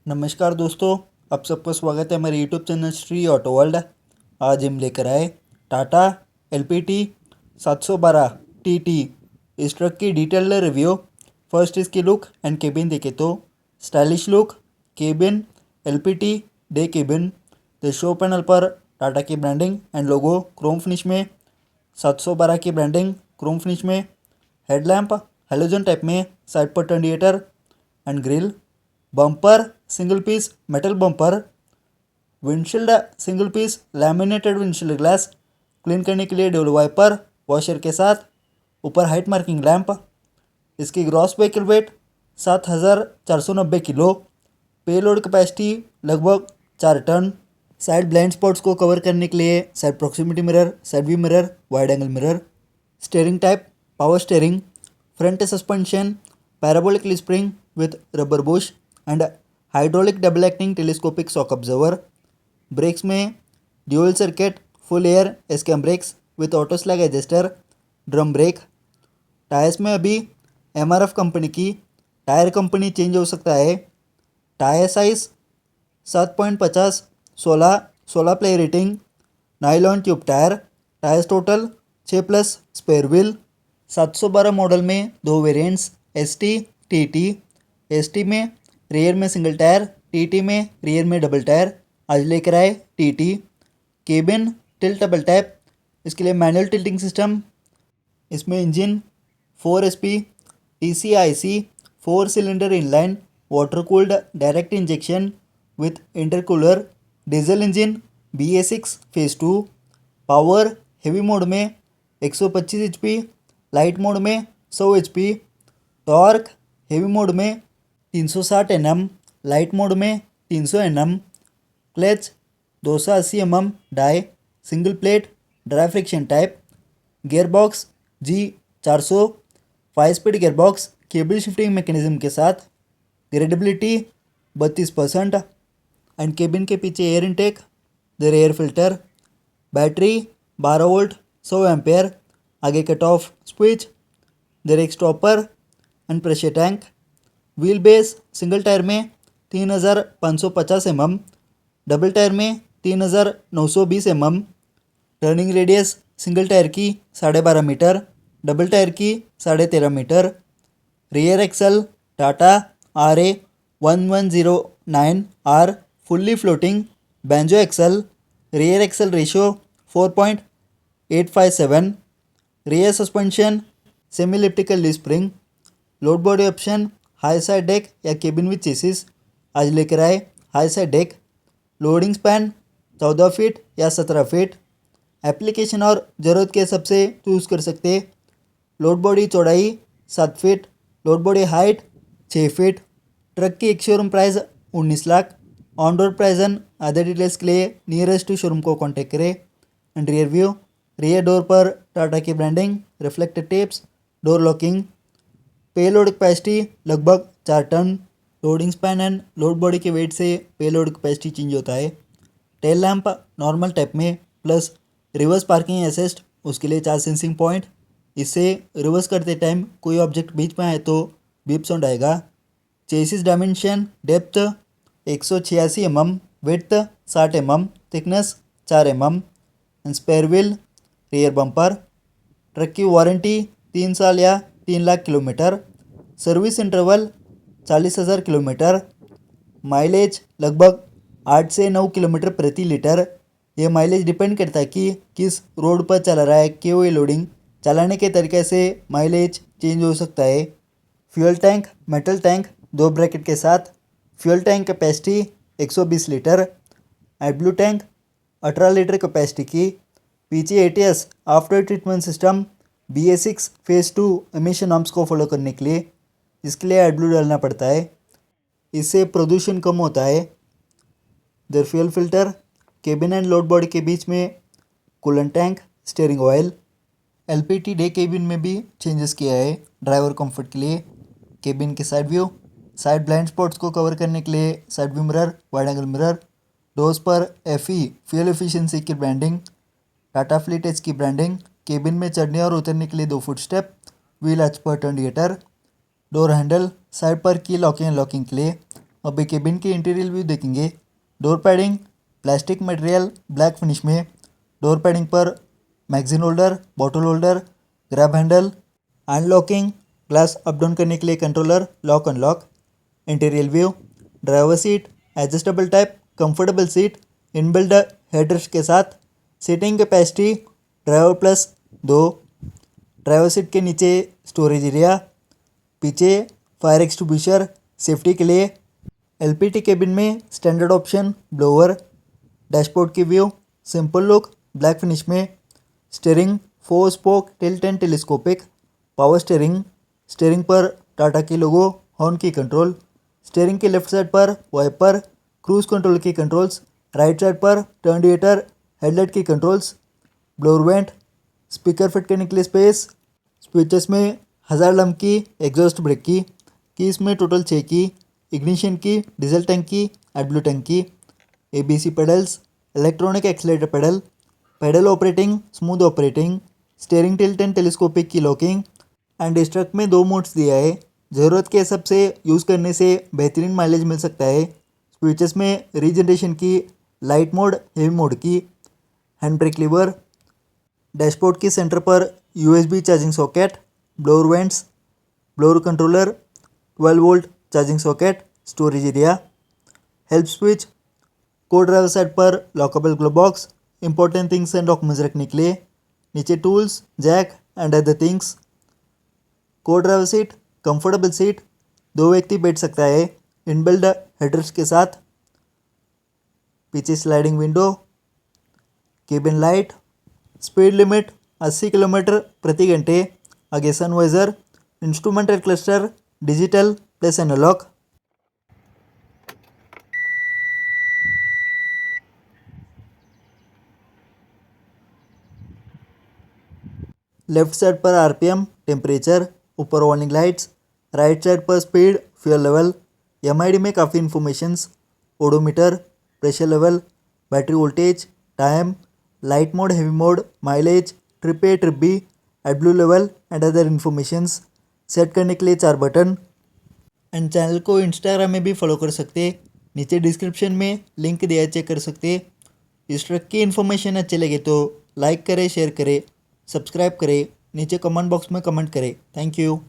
नमस्कार दोस्तों, आप सबका स्वागत है हमारे YouTube channel Shri Auto World. आज हम लेकर आए टाटा LPT 712 TT। इस ट्रक की डिटेल्ड रिव्यू। फर्स्ट इसकी लुक एंड केबिन देखें तो stylish look, cabin LPT day cabin. The show panel पर टाटा की branding and logo chrome finish में, 712 की ब्रांडिंग क्रोम फिनिश में। हेडलैम्प हेलोजन टाइप में, साइड पर टर्निएटर and grill. Bumper single piece metal bumper. Windshield single piece laminated windshield glass. Clean करने के लिए डबल वाइपर वॉशर के साथ। ऊपर हाइट मार्किंग लैंप। इसकी gross vehicle weight 7,490 kilo. Payload capacity लगभग 4 टन। साइड ब्लाइंड स्पॉट्स को कवर करने के लिए side proximity mirror, side view mirror, wide angle mirror. Steering type power steering. Front suspension parabolic spring with rubber bush and hydraulic double acting telescopic shock absorber. Brakes में dual circuit full air SKM breaks with auto slack adjuster, drum brake. Tyres में अभी MRF company की tyre company change हो सकता है। Tyre size 7.50, 16 ply rating, nylon tube tyre. Tyres total 6+ spare wheel. 712 model में 2 variants ST TT। ST में rear में single tyre, TT में रियर में डबल टायर। आज लेकर आए TT। केबिन टिल्टेबल टाइप, इसके लिए मैनुअल टिल्टिंग सिस्टम। इसमें engine 4SP TCIC 4 cylinder inline water cooled direct injection with intercooler. Diesel engine BA6 phase 2। Power heavy mode में 125 HP, light mode में 100 HP। Torque heavy mode में 360 Nm, light mode में 300 Nm। Clutch 280 mm dia, single plate dry friction type. Gear box G400 5 speed gear box cable shifting mechanism के साथ। Gradeability 32% and cabin के पीछे air intake, the air filter. Battery 12 volt 100 ampere. आगे cut off switch, the rake stopper and pressure tank. Wheel base single tyre में 3,550 mm, double tyre में 3,920 mm। Turning radius single tyre की 12.5 metre, double tyre की 13.5 metre. Rear axle Tata RA1109R fully floating banjo axle. Rear axle ratio 4.857। Rear suspension semi elliptical leaf spring. Load body option high side deck या cabin with chassis. आज लेकर आए high side deck. Loading span 14 feet या 17 feet. Application और ज़रूरत के हिसाब से यूज़ कर सकते। लोड बॉडी चौड़ाई 7 feet, load body height 6 feet. Truck की एक showroom price 19 lakh. On road price and other details के लिए नियरेस्ट शोरूम को कॉन्टेक्ट करें। And rear view, rear door पर टाटा की branding, reflected tapes, door locking. Payload capacity लगभग 4 ton. Loading span and load body के वेट से पेलोड कैपेसिटी चेंज होता है। टेल लैंप नॉर्मल टाइप में प्लस रिवर्स पार्किंग असिस्ट, उसके लिए 4 सेंसिंग पॉइंट। इससे रिवर्स करते टाइम कोई ऑब्जेक्ट बीच में आए तो बीप साउंड आएगा। Chassis dimension depth 186 mm, width 60 mm, thickness 4 mm and spare wheel rear bumper. Truck की वारंटी 3 साल या 3 lakh kilometre. Service interval 40,000 kilometre. Mileage लगभग 8 से 9 किलोमीटर प्रति लीटर। ये माइलेज डिपेंड करता है कि किस रोड पर चला रहा है, KOA लोडिंग चलाने के तरीके से माइलेज चेंज हो सकता है। Fuel tank metal tank 2 bracket के साथ। Fuel tank capacity 120 litre. AdBlue tank 18 litre capacity की। पीछे ATS after treatment system BA6 phase 2 emission norms को फॉलो करने के लिए, इसके लिए एडब्लू डालना पड़ता है। इससे प्रदूषण कम होता है। The fuel filter, cabin and load body के बीच में coolant tank, steering oil. LPT day cabin में भी चेंजेस किया है ड्राइवर कंफर्ट के लिए। केबिन के side view, side blind spots को कवर करने के लिए side view mirror, wide angle mirror. Doors पर FE फ्यूल एफिशिएंसी की ब्रांडिंग, टाटा फ्लीट एज की ब्रांडिंग। केबिन में चढ़ने और उतरने के लिए 2 फुट स्टेप। व्हील एच पर टर्निएटर। डोर हैंडल साइड पर की लॉकिंग एंड लॉकिंग के लिए। अभी केबिन की इंटीरियर व्यू देखेंगे। Door padding plastic material black finish में। डोर पैडिंग पर magazine holder, bottle holder, grab handle, unlocking, glass up down करने के लिए controller, lock unlock. Interior view driver seat adjustable type comfortable seat inbuilt headrest के साथ। Seating capacity driver plus 2। Driver seat के नीचे storage area, पीछे fire extinguisher safety के लिए। एलपीटी केबिन में स्टैंडर्ड ऑप्शन ब्लोअर। डैशबोर्ड की view simple look black finish में। Steering 4 spoke tilt and telescopic. Power steering, steering पर टाटा की लोगो, हॉर्न की कंट्रोल। स्टीयरिंग के लेफ्ट साइड पर वाइपर, क्रूज कंट्रोल की कंट्रोल्स। राइट साइड पर टर्न इंडिकेटर, हेडलाइट की controls. Blower vent, speaker fit करने के लिए स्पेस। स्पीचेस में 1000 लम की एग्जॉस्ट ब्रेक की इसमें टोटल 6 की। इग्निशन की, डीजल टैंक की, एडब्ल्यू टैंक की। ABC pedals, electronic accelerator pedal, pedal operating smooth operating. Steering tilt and telescopic की लॉकिंग। एंड इस ट्रक में 2 मोड्स दिया है। ज़रूरत के हिसाब से यूज़ करने से बेहतरीन माइलेज मिल सकता है। स्विचेस में रीजनरेशन की, लाइट मोड, हेवी मोड की। Hand brake lever. डैशबोर्ड की सेंटर पर USB charging socket. Blower vents, blower controller, 12 volt charging socket, storage area. Help switch, co-driver side पर lockable glove box, important things and documents रखने के लिए। नीचे tools, jack and other things. Co-driver seat comfortable seat, 2 व्यक्ति बैठ सकता है inbuilt headrest के साथ। पीछे sliding window, cabin light. Speed limit 80 kilometre प्रति घंटे। आगे sun visor, instrumental cluster digital plus analogue. Left side पर आरपीएम, टेम्परेचर, ऊपर वार्निंग लाइट्स। राइट साइड पर स्पीड, फ्यूल लेवल। एमआईडी में काफ़ी informations, odometer, pressure level, battery voltage, time, light mode, heavy mode, mileage, trip A trip B, AdBlue level and other informations. Set करने के लिए 4 button. And channel को Instagram में भी follow कर सकते। नीचे डिस्क्रिप्शन में लिंक दिया है, चेक कर सकते। इस ट्रक की इन्फॉर्मेशन अच्छे लगे तो लाइक करें, शेयर करें, सब्सक्राइब करें, नीचे कमेंट बॉक्स में कमेंट करें। Thank you.